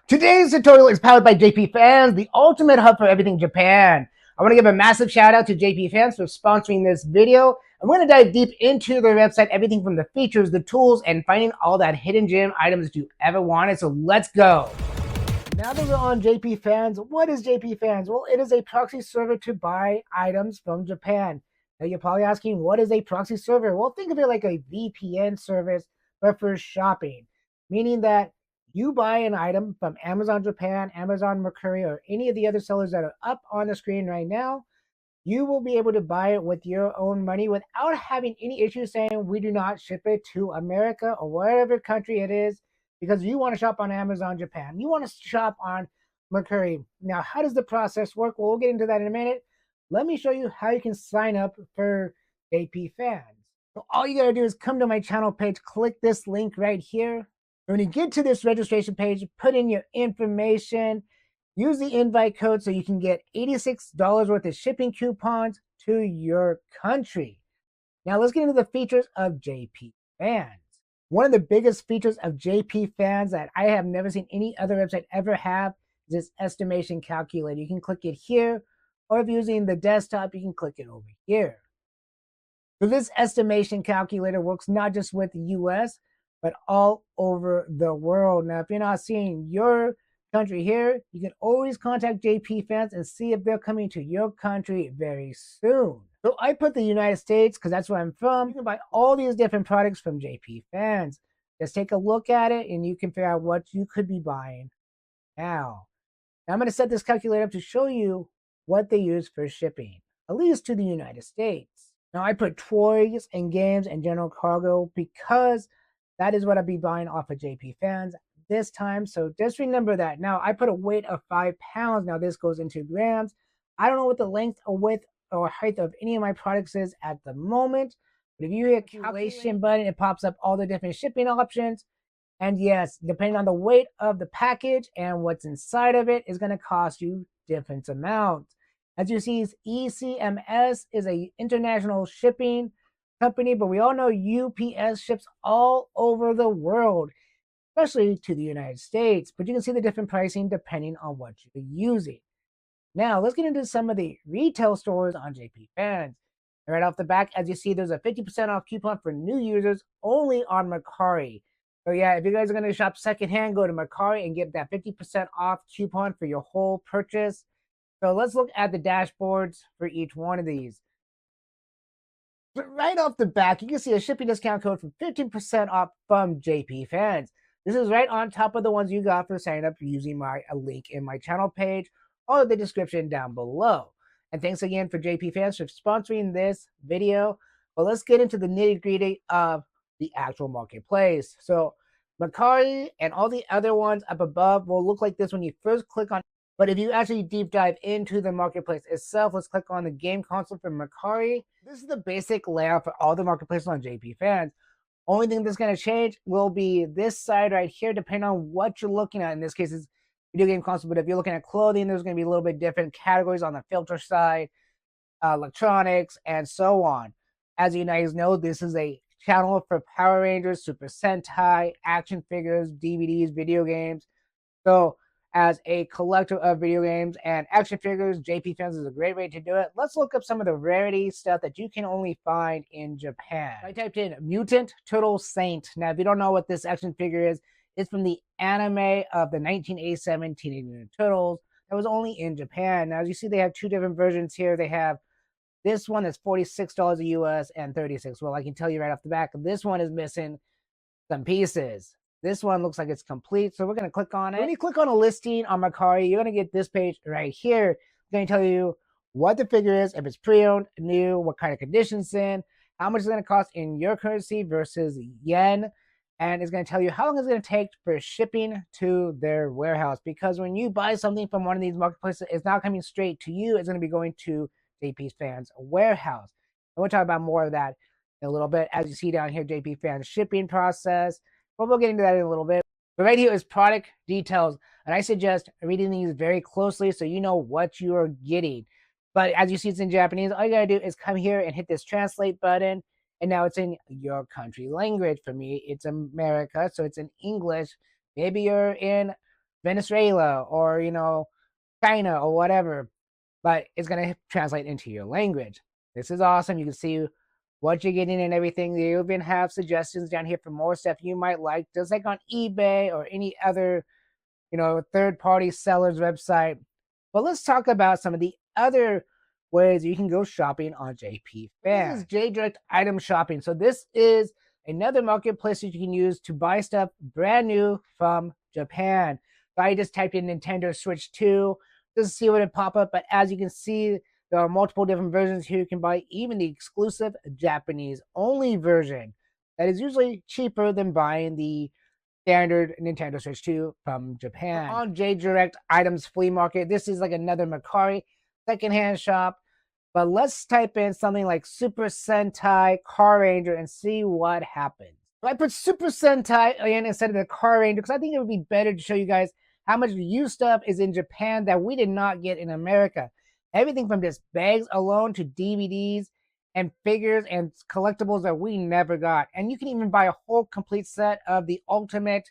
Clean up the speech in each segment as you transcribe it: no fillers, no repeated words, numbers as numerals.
Today's tutorial is powered by JPFans, the ultimate hub for everything Japan. I want to give a massive shout out to JPFans for sponsoring this video. I'm going to dive deep into their website, everything from the features, the tools, and finding all that hidden gem items that you ever wanted. So let's go. Now that we're on JPFans, what is JPFans? Well, it is a proxy server to buy items from Japan. Now you're probably asking, what is a proxy server? Well, think of it like a VPN service, but for shopping, meaning that you buy an item from Amazon Japan, Amazon Mercari, or any of the other sellers that are up on the screen right now. You will be able to buy it with your own money without having any issues saying we do not ship it to America or whatever country it is, because you want to shop on Amazon Japan. You want to shop on Mercari. Now, how does the process work? Well, we'll get into that in a minute. Let me show you how you can sign up for JPFans. So all you got to do is come to my channel page, click this link right here. When you get to this registration page, put in your information, use the invite code so you can get $86 worth of shipping coupons to your country. Now let's get into the features of JPFans. One of the biggest features of JPFans that I have never seen any other website ever have is this estimation calculator. You can click it here, or if you're using the desktop, you can click it over here. So this estimation calculator works not just with the US, but all over the world. Now, if you're not seeing your country here, you can always contact JPFans and see if they're coming to your country very soon. So I put the United States because that's where I'm from. You can buy all these different products from JPFans. Just take a look at it and you can figure out what you could be buying now. I'm going to set this calculator up to show you what they use for shipping, at least to the United States. Now I put toys and games and general cargo because that is what I'll be buying off of JPFans this time. So just remember that. Now I put a weight of 5 pounds. Now this goes into grams. I don't know what the length or width or height of any of my products is at the moment. But if you hit calculation button, it pops up all the different shipping options. And yes, depending on the weight of the package and what's inside of it is going to cost you different amounts. As you see, ECMS is an international shipping company, but we all know UPS ships all over the world, especially to the United States. But you can see the different pricing depending on what you're using. Now, let's get into some of the retail stores on JPFans. Right off the back, as you see, there's a 50% off coupon for new users only on Mercari. So yeah, if you guys are going to shop secondhand, go to Mercari and get that 50% off coupon for your whole purchase. So let's look at the dashboards for each one of these. But right off the back, you can see a shipping discount code for 15% off from JPFans. This is right on top of the ones you got for signing up using my link in my channel page or the description down below. And thanks again for JPFans for sponsoring this video. But let's get into the nitty-gritty of the actual marketplace. So Mercari and all the other ones up above will look like this when you first click on. But if you actually deep dive into the marketplace itself, let's click on the game console for Mercari. This is the basic layout for all the marketplaces on JPFans. Only thing that's going to change will be this side right here, depending on what you're looking at. In this case, it's video game console, but if you're looking at clothing, there's going to be a little bit different categories on the filter side, electronics, and so on. As you guys know, this is a channel for Power Rangers, Super Sentai, action figures, DVDs, video games. So as a collector of video games and action figures, JPFans is a great way to do it. Let's look up some of the rarity stuff that you can only find in Japan. I typed in Mutant Turtle Saint. Now, if you don't know what this action figure is, it's from the anime of the 1987 Teenage Mutant Turtles that was only in Japan. Now, as you see, they have two different versions here. They have this one that's $46 US and $36. Well, I can tell you right off the back, this one is missing some pieces. This one looks like it's complete, so we're going to click on it. When you click on a listing on Mercari, you're going to get this page right here. It's going to tell you what the figure is, if it's pre-owned, new, what kind of condition it's in, how much it's going to cost in your currency versus yen, and it's going to tell you how long it's going to take for shipping to their warehouse. Because when you buy something from one of these marketplaces, it's not coming straight to you. It's going to be going to JPFans warehouse. And we'll talk about more of that in a little bit. As you see down here, JPFans shipping process. But we'll get into that in a little bit. But right here is product details. And I suggest reading these very closely so you know what you are getting. But as you see, it's in Japanese. All you got to do is come here and hit this translate button. And now it's in your country language. For me, it's America, so it's in English. Maybe you're in Venezuela or, China or whatever, but it's going to translate into your language. This is awesome. You can see what you're getting and everything. They even have suggestions down here for more stuff you might like, just like on eBay or any other, third-party seller's website. But let's talk about some of the other ways you can go shopping on JP Fans. This is JDirect Item Shopping. So this is another marketplace that you can use to buy stuff brand new from Japan. So I just typed in Nintendo Switch 2 just to see what it pop up. But as you can see, there are multiple different versions here. You can buy even the exclusive Japanese only version that is usually cheaper than buying the standard Nintendo Switch 2 from Japan. On JDirect Items Flea Market, this is like another Mercari secondhand shop. But let's type in something like Super Sentai Car Ranger and see what happens. So I put Super Sentai in instead of the Car Ranger because I think it would be better to show you guys how much used stuff is in Japan that we did not get in America. Everything from just bags alone to DVDs and figures and collectibles that we never got. And you can even buy a whole complete set of the Ultimate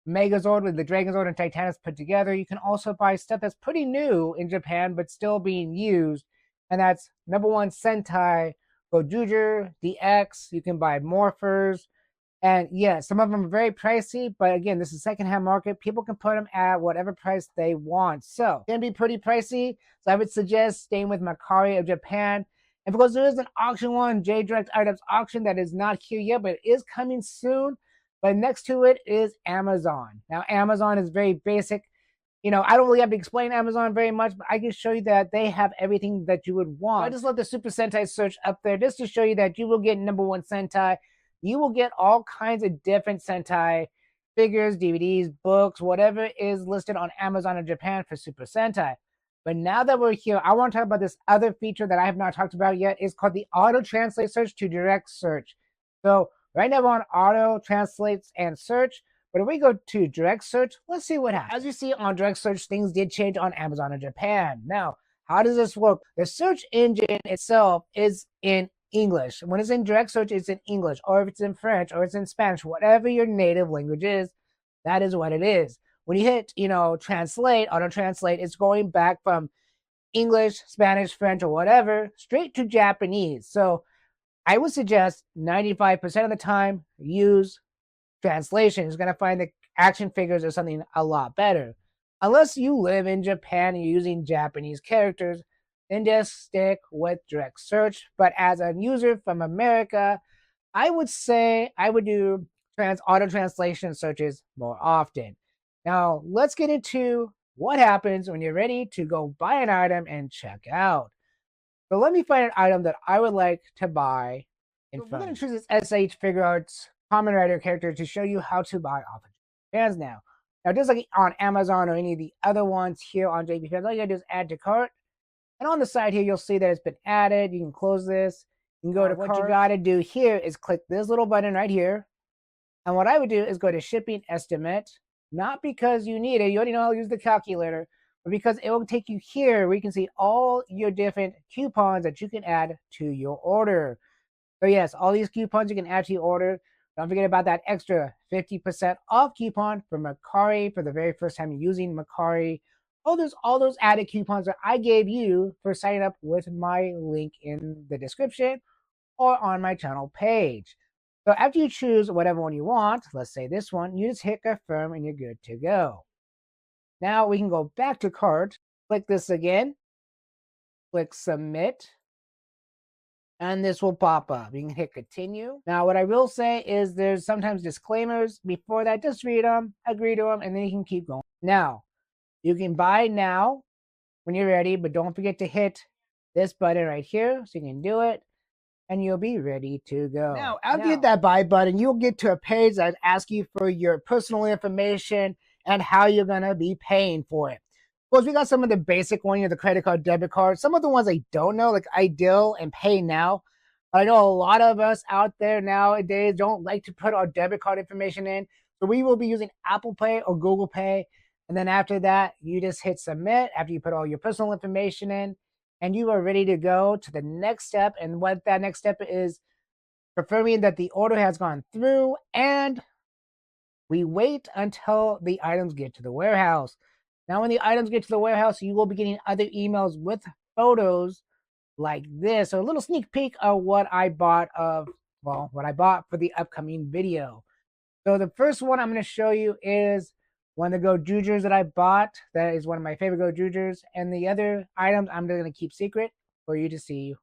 Megazord with the Dragonzord and Titanus put together. You can also buy stuff that's pretty new in Japan but still being used. And that's number 1 Sentai, Gojuger, DX. You can buy Morphers. And yeah, some of them are very pricey, but again, this is secondhand market. People can put them at whatever price they want. So it can be pretty pricey. So I would suggest staying with Mercari of Japan. And because there is an auction one, JDirect Items Auction, that is not here yet, but it is coming soon. But next to it is Amazon. Now, Amazon is very basic. I don't really have to explain Amazon very much, but I can show you that they have everything that you would want. So I just left the Super Sentai search up there just to show you that you will get number 1 Sentai. You will get all kinds of different Sentai figures, DVDs, books, whatever is listed on Amazon in Japan for Super Sentai. But now that we're here, I want to talk about this other feature that I have not talked about yet. It's called the Auto Translate Search to Direct Search. So right now we're on Auto Translates and Search. But if we go to Direct Search, let's see what happens. As you see on Direct Search, things did change on Amazon in Japan. Now, how does this work? The search engine itself is in English. When it's in Direct Search, it's in English. Or if it's in French or it's in Spanish, whatever your native language is, that is what it is. When you hit, translate, auto translate, it's going back from English, Spanish, French, or whatever, straight to Japanese. So I would suggest 95% of the time use translation. It's going to find the action figures or something a lot better. Unless you live in Japan and you're using Japanese characters, then just stick with direct search. But as a user from America, I would say I would do auto translation searches more often. Now, let's get into what happens when you're ready to go buy an item and check out. So let me find an item that I would like to buy. We're going to choose this SH Figure Arts Common Rider character to show you how to buy off of JPFans now. Now, just like on Amazon or any of the other ones here on JPFans, all you gotta do is add to cart. And on the side here, you'll see that it's been added. You can close this. You can go to cart. What you gotta do here is click this little button right here. And what I would do is go to shipping estimate, not because you need it. You already know how to use the calculator, but because it will take you here where you can see all your different coupons that you can add to your order. So yes, all these coupons you can add to your order. Don't forget about that extra 50% off coupon for Mercari for the very first time you're using Mercari. All those added coupons that I gave you for signing up with my link in the description or on my channel page. So after you choose whatever one you want, let's say this one, you just hit confirm and you're good to go. Now we can go back to cart, click this again, click submit, and this will pop up. You can hit continue. Now, what I will say is there's sometimes disclaimers. Before that, just read them, agree to them, and then you can keep going. Now, you can buy now when you're ready, but don't forget to hit this button right here so you can do it, and you'll be ready to go. Now, after you hit that buy button, you'll get to a page that asks you for your personal information and how you're going to be paying for it. Of course, we got some of the basic ones, the credit card, debit card. Some of the ones I don't know, like Ideal and Pay Now. But I know a lot of us out there nowadays don't like to put our debit card information in. So we will be using Apple Pay or Google Pay. And then after that, you just hit submit after you put all your personal information in. And you are ready to go to the next step. And what that next step is, confirming that the order has gone through and we wait until the items get to the warehouse. Now, when the items get to the warehouse, you will be getting other emails with photos like this. So a little sneak peek of what I bought what I bought for the upcoming video. So the first one I'm going to show you is one of the Go Jugers that I bought. That is one of my favorite Go Jugers. And the other items I'm going to keep secret for you to see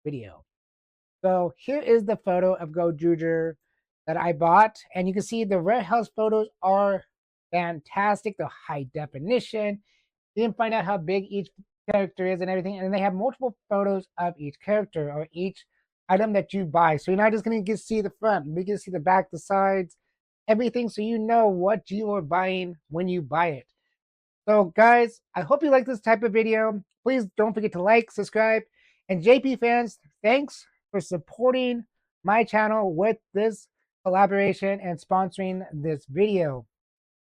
video. So here is the photo of Go Juger that I bought. And you can see the warehouse photos are fantastic. The high definition. You can find out how big each character is and everything. And they have multiple photos of each character or each item that you buy. So you're not just going to get to see the front. You get to see the back, the sides, everything. So you know what you are buying when you buy it. So guys, I hope you like this type of video. Please don't forget to like, subscribe, and JP fans, thanks for supporting my channel with this collaboration and sponsoring this video.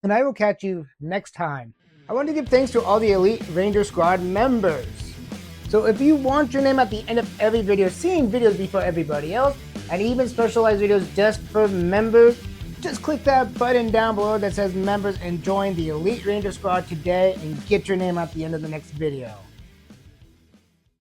And I will catch you next time. I want to give thanks to all the Elite Ranger Squad members. So if you want your name at the end of every video, seeing videos before everybody else, and even specialized videos just for members, just click that button down below that says members and join the Elite Ranger Squad today and get your name at the end of the next video.